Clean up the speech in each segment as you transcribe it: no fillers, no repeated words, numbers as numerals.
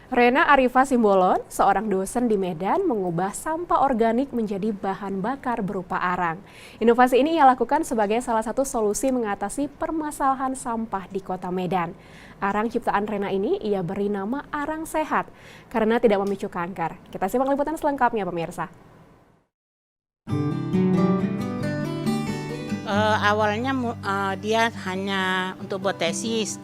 Rena Arifa Simbolon, seorang dosen di Medan, mengubah sampah organik menjadi bahan bakar berupa arang. Inovasi ini ia lakukan sebagai salah satu solusi mengatasi permasalahan sampah di kota Medan. Arang ciptaan Rena ini ia beri nama arang sehat karena tidak memicu kanker. Kita simak liputan selengkapnya, pemirsa. Awalnya dia hanya untuk buat tesis,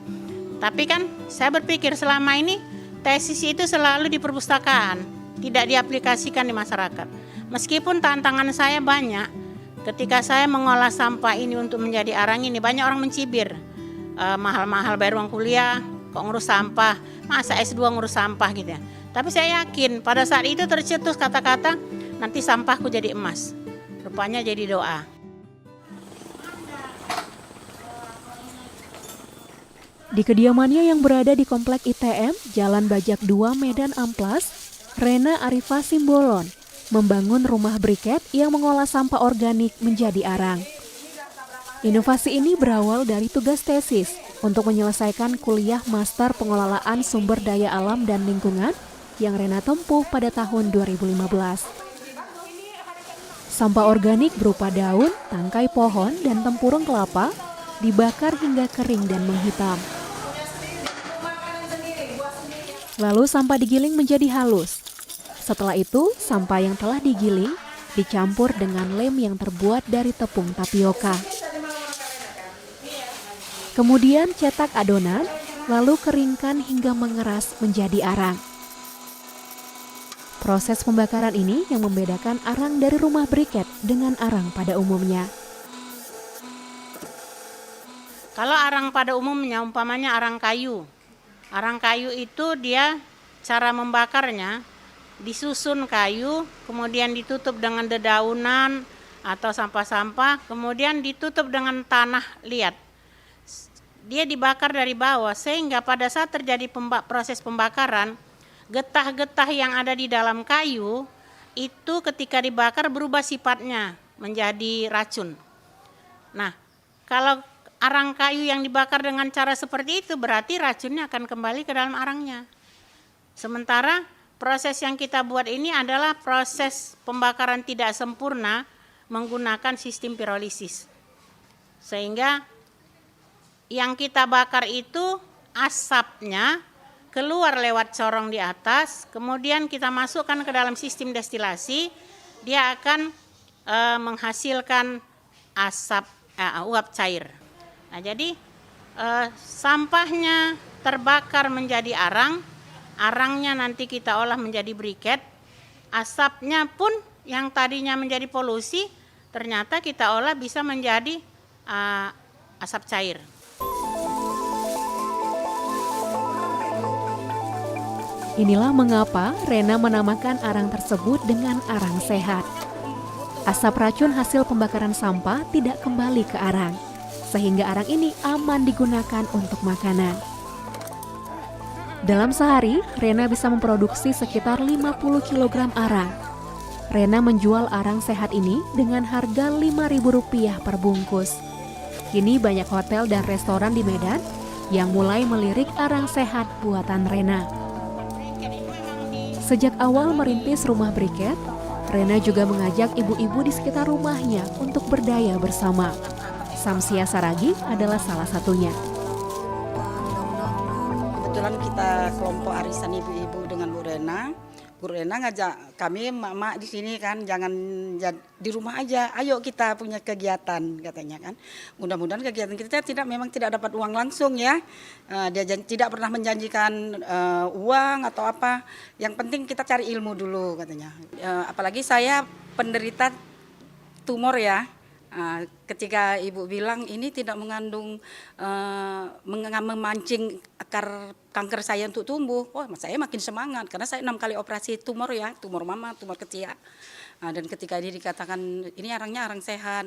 tapi kan saya berpikir selama ini tesis itu selalu di perpustakaan, tidak diaplikasikan di masyarakat. Meskipun tantangan saya banyak, ketika saya mengolah sampah ini untuk menjadi arang ini, banyak orang mencibir. Mahal-mahal bayar uang kuliah, kok ngurus sampah, masa S2 ngurus sampah gitu ya. Tapi saya yakin pada saat itu tercetus kata-kata, nanti sampahku jadi emas. Rupanya jadi doa. Di kediamannya yang berada di Komplek ITM, Jalan Bajak 2, Medan Amplas, Rena Arifa Simbolon membangun rumah briket yang mengolah sampah organik menjadi arang. Inovasi ini berawal dari tugas tesis untuk menyelesaikan kuliah Master Pengelolaan Sumber Daya Alam dan Lingkungan yang Rena tempuh pada tahun 2015. Sampah organik berupa daun, tangkai pohon, dan tempurung kelapa dibakar hingga kering dan menghitam. Lalu sampah digiling menjadi halus. Setelah itu, sampah yang telah digiling dicampur dengan lem yang terbuat dari tepung tapioka. Kemudian cetak adonan, lalu keringkan hingga mengeras menjadi arang. Proses pembakaran ini yang membedakan arang dari rumah briket dengan arang pada umumnya. Kalau arang pada umumnya, umpamanya arang kayu. Arang kayu itu dia cara membakarnya, disusun kayu, kemudian ditutup dengan dedaunan atau sampah-sampah, kemudian ditutup dengan tanah liat. Dia dibakar dari bawah sehingga pada saat terjadi proses pembakaran, getah-getah yang ada di dalam kayu itu ketika dibakar berubah sifatnya menjadi racun. Nah, kalau arang kayu yang dibakar dengan cara seperti itu berarti racunnya akan kembali ke dalam arangnya. Sementara proses yang kita buat ini adalah proses pembakaran tidak sempurna menggunakan sistem pirolisis. Sehingga yang kita bakar itu asapnya keluar lewat corong di atas, kemudian kita masukkan ke dalam sistem destilasi, dia akan menghasilkan asap uap cair. Nah, jadi sampahnya terbakar menjadi arang, arangnya nanti kita olah menjadi briket, asapnya pun yang tadinya menjadi polusi, ternyata kita olah bisa menjadi asap cair. Inilah mengapa Rena menamakan arang tersebut dengan arang sehat. Asap racun hasil pembakaran sampah tidak kembali ke arang, sehingga arang ini aman digunakan untuk makanan. Dalam sehari, Rena bisa memproduksi sekitar 50 kg arang. Rena menjual arang sehat ini dengan harga Rp5.000 per bungkus. Kini banyak hotel dan restoran di Medan yang mulai melirik arang sehat buatan Rena. Sejak awal merintis rumah briket, Rena juga mengajak ibu-ibu di sekitar rumahnya untuk berdaya bersama. Samsia Saragi adalah salah satunya. Kebetulan kita kelompok arisan ibu-ibu dengan Bu Rena. Bu Rena ngajak kami mak-mak di sini kan, jangan di rumah aja, ayo kita punya kegiatan katanya kan. Mudah-mudahan kegiatan kita memang tidak dapat uang langsung ya. Dia tidak pernah menjanjikan uang atau apa. Yang penting kita cari ilmu dulu katanya. Apalagi saya penderita tumor ya. Ketika ibu bilang ini tidak mengandung memancing akar kanker saya untuk tumbuh, saya makin semangat karena saya 6 kali operasi tumor ya, tumor mama, tumor ketiak. Dan ketika ini dikatakan ini arangnya arang sehat,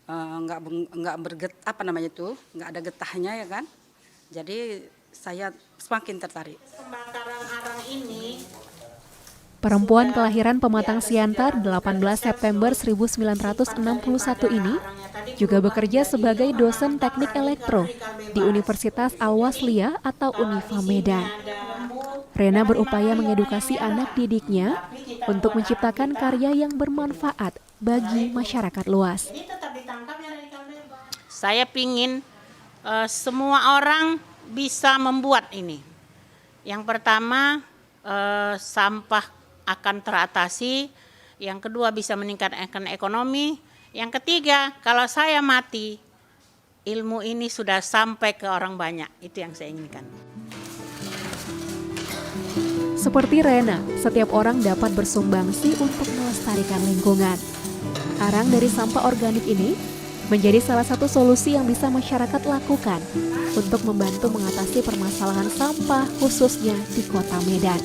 nggak nggak ada getahnya ya kan, jadi saya semakin tertarik. Pembakaran arang ini Perempuan kelahiran Pematang Siantar 18 September 1961 ini juga bekerja sebagai dosen teknik elektro di Universitas Al-Wasliyah atau Unifa Medan. Rena berupaya mengedukasi anak didiknya untuk menciptakan karya yang bermanfaat bagi masyarakat luas. Saya pingin semua orang bisa membuat ini. Yang pertama, sampah akan teratasi. Yang kedua, bisa meningkatkan ekonomi. Yang ketiga, kalau saya mati, ilmu ini sudah sampai ke orang banyak. Itu yang saya inginkan. Seperti Rena, setiap orang dapat bersumbangsi untuk melestarikan lingkungan. Arang dari sampah organik ini menjadi salah satu solusi yang bisa masyarakat lakukan untuk membantu mengatasi permasalahan sampah khususnya di Kota Medan.